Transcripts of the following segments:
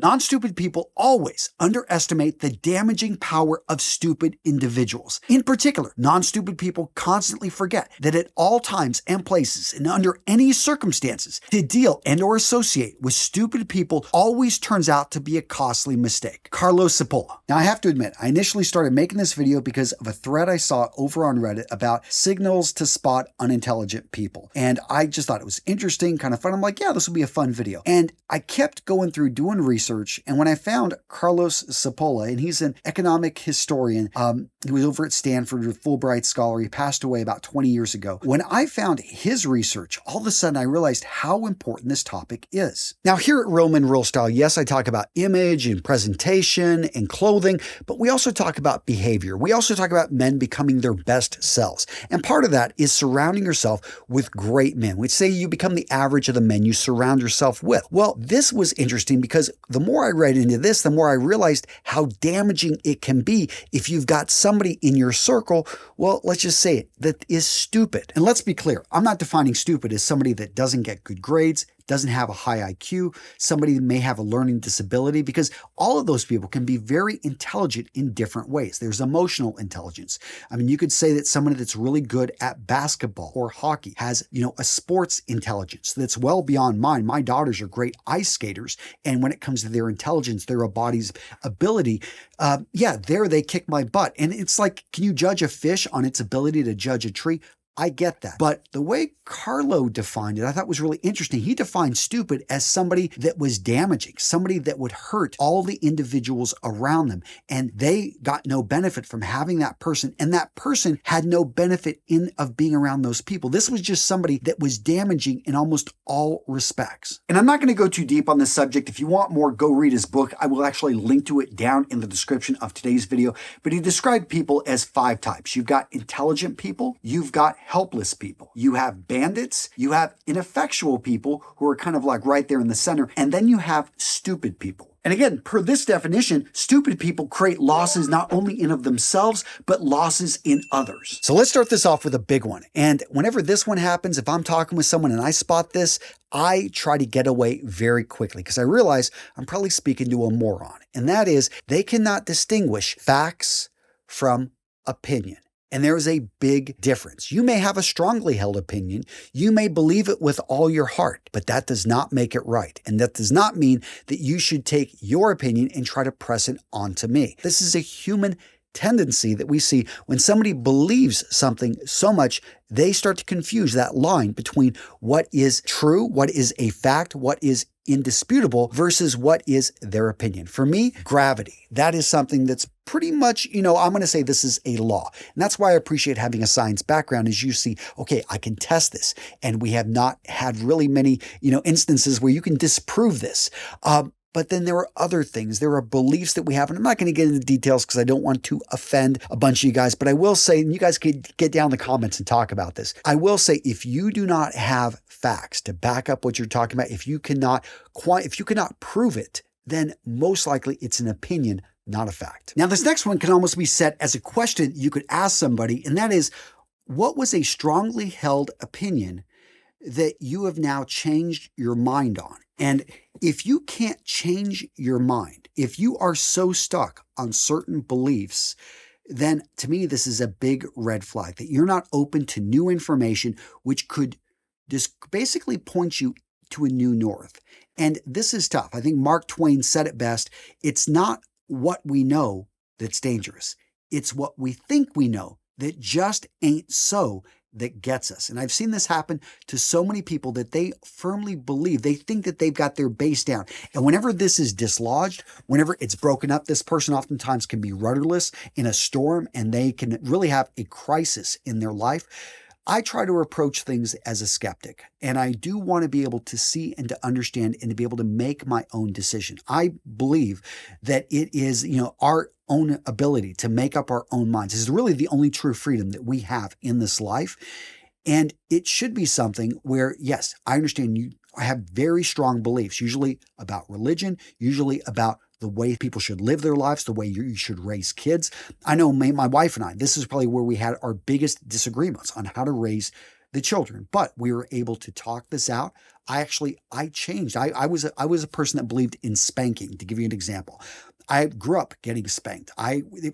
Non-stupid people always underestimate the damaging power of stupid individuals. In particular, non-stupid people constantly forget that at all times and places and under any circumstances, to deal and or associate with stupid people always turns out to be a costly mistake. Carlos Cipolla. Now, I have to admit, I initially started making this video because of a thread I saw over on Reddit about signals to spot unintelligent people. And I just thought it was interesting, kind of fun. I'm like, yeah, this will be a fun video. And I kept going through doing research. And when I found Carlos Cipolla, and he's an economic historian, he was over at Stanford, a Fulbright scholar. He passed away about 20 years ago. When I found his research, all of a sudden I realized how important this topic is. Now, here at Roman Real Style, yes, I talk about image and presentation and clothing, but we also talk about behavior. We also talk about men becoming their best selves. And part of that is surrounding yourself with great men. We'd say you become the average of the men you surround yourself with. Well, this was interesting because the more I read into this, the more I realized how damaging it can be if you've got somebody in your circle, well, let's just say it, that is stupid. And let's be clear, I'm not defining stupid as somebody that doesn't get good grades, doesn't have a high IQ, somebody that may have a learning disability, because all of those people can be very intelligent in different ways. There's emotional intelligence. I mean, you could say that somebody that's really good at basketball or hockey has, a sports intelligence that's well beyond mine. My daughters are great ice skaters, and when it comes to their intelligence, their body's ability, there they kick my butt. And it's like, can you judge a fish on its ability to judge a tree? I get that. But the way Carlo defined it, I thought was really interesting. He defined stupid as somebody that was damaging, somebody that would hurt all the individuals around them. And they got no benefit from having that person. And that person had no benefit of being around those people. This was just somebody that was damaging in almost all respects. And I'm not going to go too deep on this subject. If you want more, go read his book. I will actually link to it down in the description of today's video. But he described people as 5 types. You've got intelligent people. You've got helpless people. You have bandits. You have ineffectual people who are kind of like right there in the center. And then you have stupid people. And again, per this definition, stupid people create losses not only in of themselves, but losses in others. So let's start this off with a big one. And whenever this one happens, if I'm talking with someone and I spot this, I try to get away very quickly because I realize I'm probably speaking to a moron. And that is, they cannot distinguish facts from opinion. And there is a big difference. You may have a strongly held opinion. You may believe it with all your heart, but that does not make it right. And that does not mean that you should take your opinion and try to press it onto me. This is a human tendency that we see when somebody believes something so much, they start to confuse that line between what is true, what is a fact, what is indisputable versus what is their opinion. For me, gravity, that is something that's pretty much, I'm going to say this is a law. And that's why I appreciate having a science background is you see, okay, I can test this. And we have not had really many, instances where you can disprove this. But then there are other things. There are beliefs that we have. And I'm not going to get into details because I don't want to offend a bunch of you guys. But I will say, and you guys could get down in the comments and talk about this. I will say, if you do not have facts to back up what you're talking about, if you cannot prove it, then most likely it's an opinion, not a fact. Now, this next one can almost be set as a question you could ask somebody. And that is, what was a strongly held opinion that you have now changed your mind on? And if you can't change your mind, if you are so stuck on certain beliefs, then to me, this is a big red flag that you're not open to new information, which could just basically point you to a new north. And this is tough. I think Mark Twain said it best. It's not what we know that's dangerous. It's what we think we know that just ain't so that gets us. And I've seen this happen to so many people that they firmly believe, they think that they've got their base down. And whenever this is dislodged, whenever it's broken up, this person oftentimes can be rudderless in a storm and they can really have a crisis in their life. I try to approach things as a skeptic, and I do want to be able to see and to understand and to be able to make my own decision. I believe that it is, our own ability to make up our own minds is really the only true freedom that we have in this life. And it should be something where, yes, I understand I have very strong beliefs, usually about religion, usually about the way people should live their lives, the way you should raise kids. I know my wife and I, this is probably where we had our biggest disagreements on how to raise the children, but we were able to talk this out. I changed. I was a person that believed in spanking, to give you an example. I grew up getting spanked.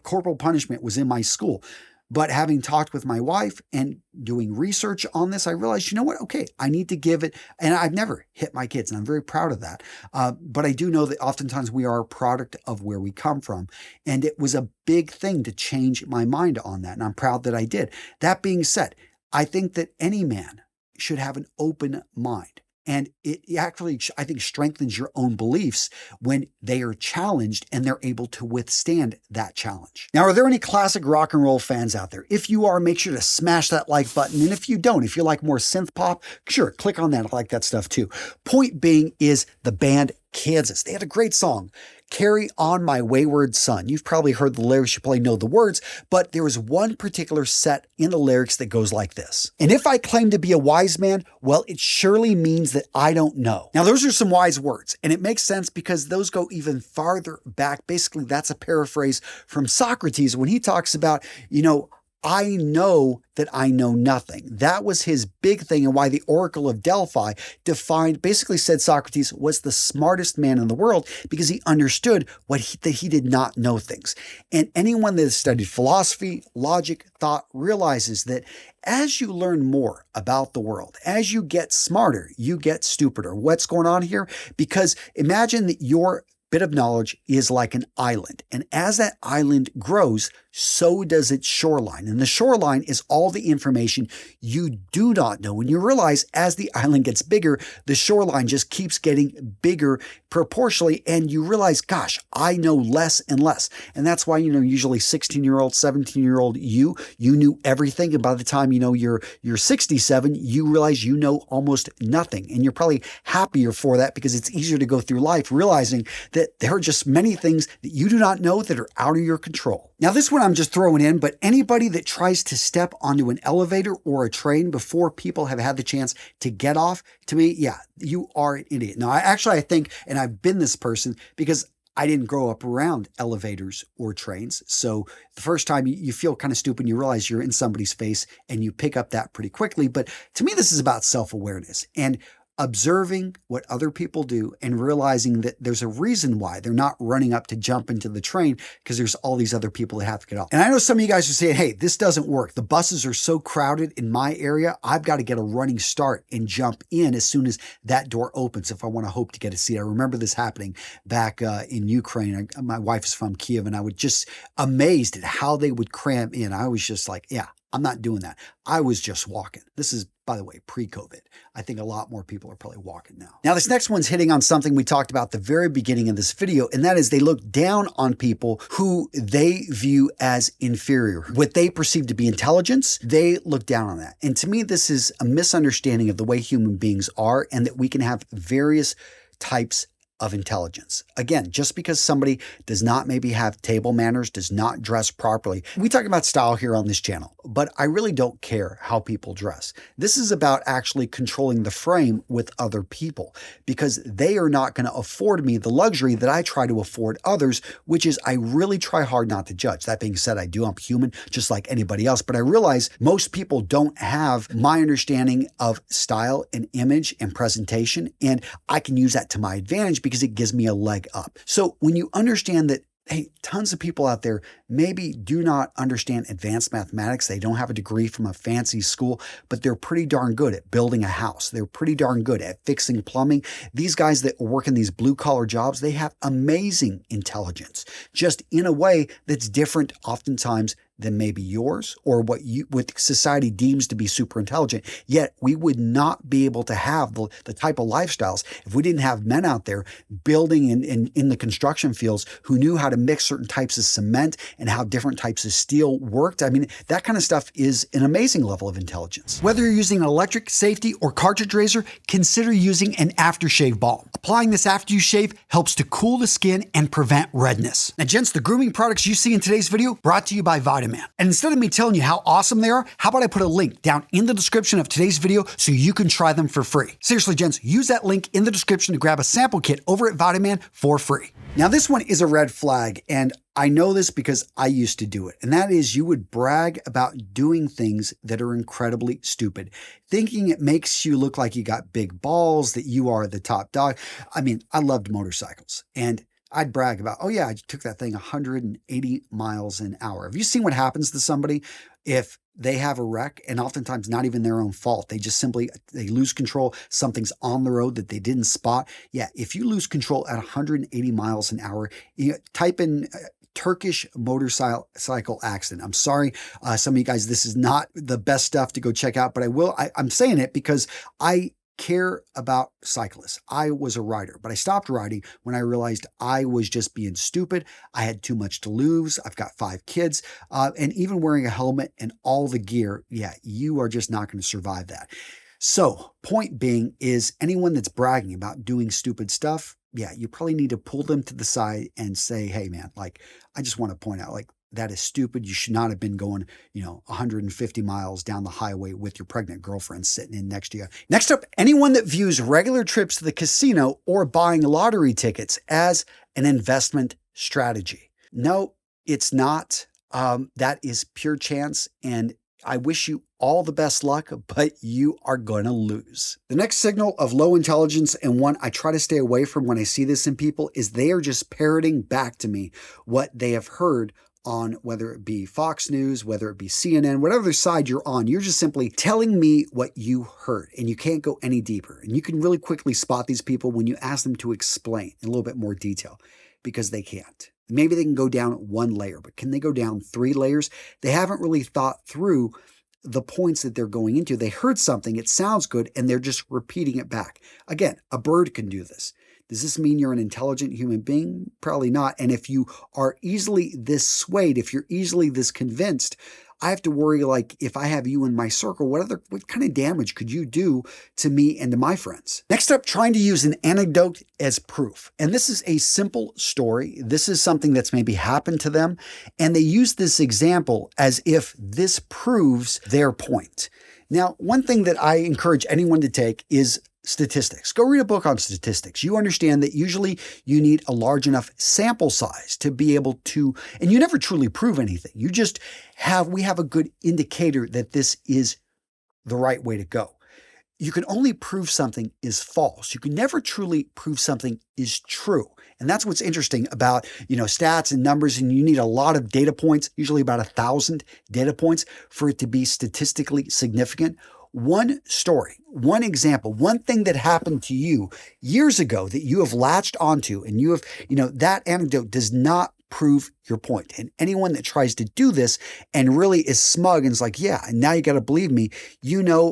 Corporal punishment was in my school. But having talked with my wife and doing research on this, I realized, you know what? Okay, I need to give it. And I've never hit my kids, and I'm very proud of that. But I do know that oftentimes we are a product of where we come from. And it was a big thing to change my mind on that. And I'm proud that I did. That being said, I think that any man should have an open mind. And it actually, I think, strengthens your own beliefs when they are challenged and they're able to withstand that challenge. Now, are there any classic rock and roll fans out there? If you are, make sure to smash that like button. And if you don't, if you like more synth pop, sure, click on that. I like that stuff too. Point being is the band Kansas. They had a great song, Carry On My Wayward Son. You've probably heard the lyrics, you probably know the words, but there is one particular set in the lyrics that goes like this. And if I claim to be a wise man, well, it surely means that I don't know. Now, those are some wise words, and it makes sense because those go even farther back. Basically, that's a paraphrase from Socrates when he talks about, I know that I know nothing. That was his big thing, and why the Oracle of Delphi basically said Socrates was the smartest man in the world because he understood that he did not know things. And anyone that has studied philosophy, logic, thought realizes that as you learn more about the world, as you get smarter, you get stupider. What's going on here? Because imagine that your bit of knowledge is like an island. And as that island grows, so does its shoreline. And the shoreline is all the information you do not know. And you realize as the island gets bigger, the shoreline just keeps getting bigger proportionally. And you realize, gosh, I know less and less. And that's why, usually 16-year-old, 17-year-old you knew everything. And by the time, you're 67, you realize you know almost nothing. And you're probably happier for that because it's easier to go through life realizing that there are just many things that you do not know that are out of your control. Now, this one I'm just throwing in, but anybody that tries to step onto an elevator or a train before people have had the chance to get off, to me, yeah, you are an idiot. Now, I think, and I've been this person because I didn't grow up around elevators or trains. So the first time you feel kind of stupid, you realize you're in somebody's face and you pick up that pretty quickly. But to me, this is about self-awareness and observing what other people do and realizing that there's a reason why they're not running up to jump into the train because there's all these other people that have to get off. And I know some of you guys are saying, hey, this doesn't work. The buses are so crowded in my area. I've got to get a running start and jump in as soon as that door opens if I want to hope to get a seat. I remember this happening back in Ukraine. My wife is from Kiev, and I was just amazed at how they would cram in. I was just like, yeah, I'm not doing that. I was just walking. This is, by the way, pre-COVID. I think a lot more people are probably walking now. Now, this next one's hitting on something we talked about at the very beginning of this video, and that is they look down on people who they view as inferior. What they perceive to be intelligence, they look down on that. And to me, this is a misunderstanding of the way human beings are and that we can have various types of intelligence. Again, just because somebody does not maybe have table manners, does not dress properly. We talk about style here on this channel, but I really don't care how people dress. This is about actually controlling the frame with other people because they are not going to afford me the luxury that I try to afford others, which is I really try hard not to judge. That being said, I'm human just like anybody else, but I realize most people don't have my understanding of style and image and presentation, and I can use that to my advantage because it gives me a leg up. So when you understand that, hey, tons of people out there maybe do not understand advanced mathematics. They don't have a degree from a fancy school, but they're pretty darn good at building a house. They're pretty darn good at fixing plumbing. These guys that work in these blue-collar jobs, they have amazing intelligence, just in a way that's different oftentimes than maybe yours or what society deems to be super intelligent. Yet we would not be able to have the type of lifestyles if we didn't have men out there building in the construction fields who knew how to mix certain types of cement and how different types of steel worked. I mean, that kind of stuff is an amazing level of intelligence. Whether you're using an electric, safety, or cartridge razor, consider using an aftershave balm. Applying this after you shave helps to cool the skin and prevent redness. Now, gents, the grooming products you see in today's video brought to you by Vitamin. And instead of me telling you how awesome they are, how about I put a link down in the description of today's video so you can try them for free. Seriously, gents, use that link in the description to grab a sample kit over at Vitamin for free. Now, this one is a red flag, and I know this because I used to do it, and that is you would brag about doing things that are incredibly stupid, thinking it makes you look like you got big balls, that you are the top dog. I mean, I loved motorcycles, and I'd brag about, oh yeah, I took that thing 180 miles an hour. Have you seen what happens to somebody if they have a wreck, and oftentimes not even their own fault? They just simply, they lose control. Something's on the road that they didn't spot. Yeah, if you lose control at 180 miles an hour, type in Turkish motorcycle accident. I'm sorry, some of you guys, this is not the best stuff to go check out, but I'm saying it because I care about cyclists. I was a rider, but I stopped riding when I realized I was just being stupid. I had too much to lose. I've got 5 kids, and even wearing a helmet and all the gear, yeah, you are just not going to survive that. So, point being is anyone that's bragging about doing stupid stuff, yeah, you probably need to pull them to the side and say, hey man, like, I just want to point out, like, that is stupid. You should not have been going, 150 miles down the highway with your pregnant girlfriend sitting in next to you. Next up, anyone that views regular trips to the casino or buying lottery tickets as an investment strategy. No, it's not. That is pure chance, and I wish you all the best luck, but you are going to lose. The next signal of low intelligence, and one I try to stay away from when I see this in people, is they are just parroting back to me what they have heard on, whether it be Fox News, whether it be CNN, whatever side you're on. You're just simply telling me what you heard, and you can't go any deeper. And you can really quickly spot these people when you ask them to explain in a little bit more detail, because they can't. Maybe they can go down 1 layer, but can they go down 3 layers? They haven't really thought through the points that they're going into. They heard something, it sounds good, and they're just repeating it back. Again, a bird can do this. Does this mean you're an intelligent human being? Probably not. And if you are easily this swayed, if you're easily this convinced, I have to worry, like, if I have you in my circle, what kind of damage could you do to me and to my friends? Next up, trying to use an anecdote as proof. And this is a simple story. This is something that's maybe happened to them, and they use this example as if this proves their point. Now, one thing that I encourage anyone to take is statistics. Go read a book on statistics. You understand that usually you need a large enough sample size to be able to, and you never truly prove anything. We have a good indicator that this is the right way to go. You can only prove something is false. You can never truly prove something is true. And that's what's interesting about, stats and numbers, and you need a lot of data points, usually about 1,000 data points for it to be statistically significant. One story, one example, one thing that happened to you years ago that you have latched onto, and you have, that anecdote does not prove your point. And anyone that tries to do this and really is smug and is like, yeah, and now you got to believe me,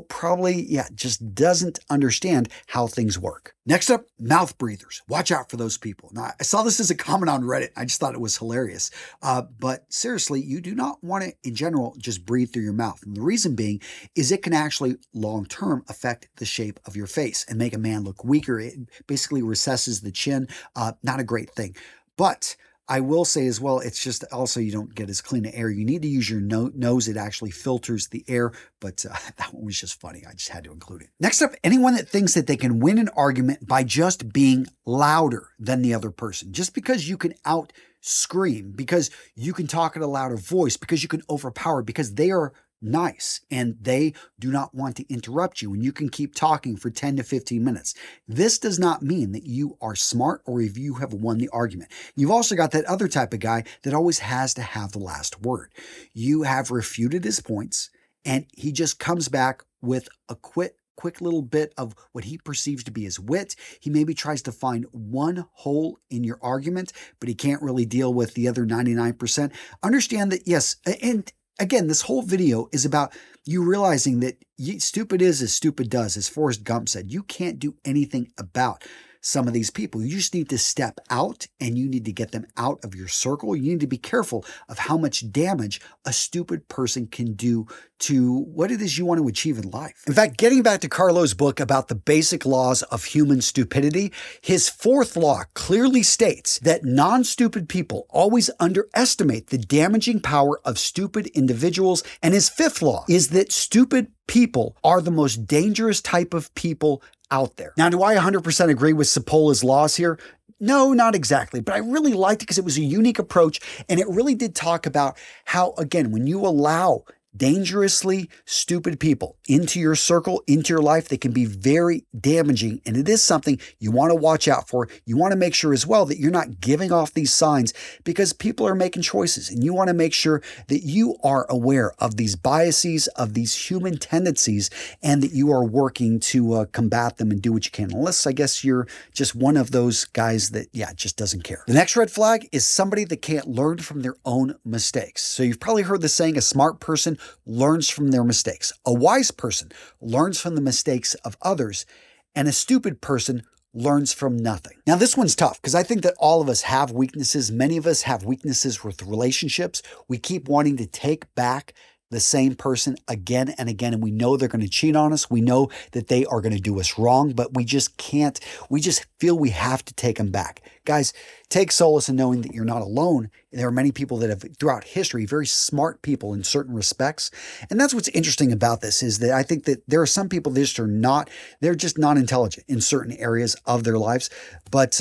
probably, just doesn't understand how things work. Next up, mouth breathers. Watch out for those people. Now, I saw this as a comment on Reddit. I just thought it was hilarious. But seriously, you do not want to, in general, just breathe through your mouth. And the reason being is it can actually long-term affect the shape of your face and make a man look weaker. It basically recesses the chin. Not a great thing. But I will say as well, it's just also you don't get as clean an air. You need to use your nose. It actually filters the air, but that one was just funny. I just had to include it. Next up, anyone that thinks that they can win an argument by just being louder than the other person. Just because you can out-scream, because you can talk at a louder voice, because you can overpower, because they are nice and they do not want to interrupt you, and you can keep talking for 10 to 15 minutes. This does not mean that you are smart or if you have won the argument. You've also got that other type of guy that always has to have the last word. You have refuted his points and he just comes back with a quick little bit of what he perceives to be his wit. He maybe tries to find one hole in your argument, but he can't really deal with the other 99%. Understand that, yes, and again, this whole video is about you realizing that stupid is as stupid does, as Forrest Gump said. You can't do anything about some of these people. You just need to step out and you need to get them out of your circle. You need to be careful of how much damage a stupid person can do to what it is you want to achieve in life. In fact, getting back to Carlo's book about the basic laws of human stupidity, his 4th law clearly states that non-stupid people always underestimate the damaging power of stupid individuals. And his 5th law is that stupid people are the most dangerous type of people out there. Now, do I 100% agree with Sepola's laws here? No, not exactly, but I really liked it because it was a unique approach, and it really did talk about how, again, when you allow dangerously stupid people into your circle, into your life, they can be very damaging. And it is something you want to watch out for. You want to make sure as well that you're not giving off these signs, because people are making choices, and you want to make sure that you are aware of these biases, of these human tendencies, and that you are working to combat them and do what you can. Unless, I guess, you're just one of those guys that, yeah, just doesn't care. The next red flag is somebody that can't learn from their own mistakes. So you've probably heard the saying, a smart person learns from their mistakes. A wise person learns from the mistakes of others, and a stupid person learns from nothing. Now, this one's tough because I think that all of us have weaknesses. Many of us have weaknesses with relationships. We keep wanting to take back the same person again and again, and we know they're going to cheat on us. We know that they are going to do us wrong, but we just can't. We just feel we have to take them back. Guys, take solace in knowing that you're not alone. There are many people that have, throughout history, very smart people in certain respects. And that's what's interesting about this, is that I think that there are some people that just are not, they're just not intelligent in certain areas of their lives. But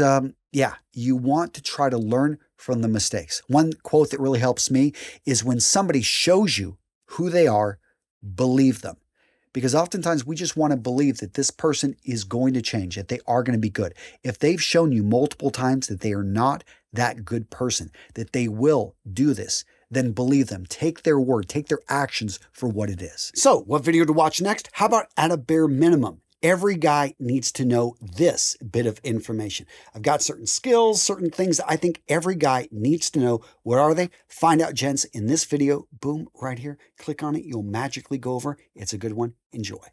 yeah, you want to try to learn from the mistakes. One quote that really helps me is, when somebody shows you who they are, believe them. Because oftentimes we just want to believe that this person is going to change, that they are going to be good. If they've shown you multiple times that they are not that good person, that they will do this, then believe them. Take their word, take their actions for what it is. So, what video to watch next? How about at a bare minimum? Every guy needs to know this bit of information. I've got certain skills, certain things that I think every guy needs to know. What are they? Find out, gents, in this video. Boom, right here. Click on it. You'll magically go over. It's a good one. Enjoy.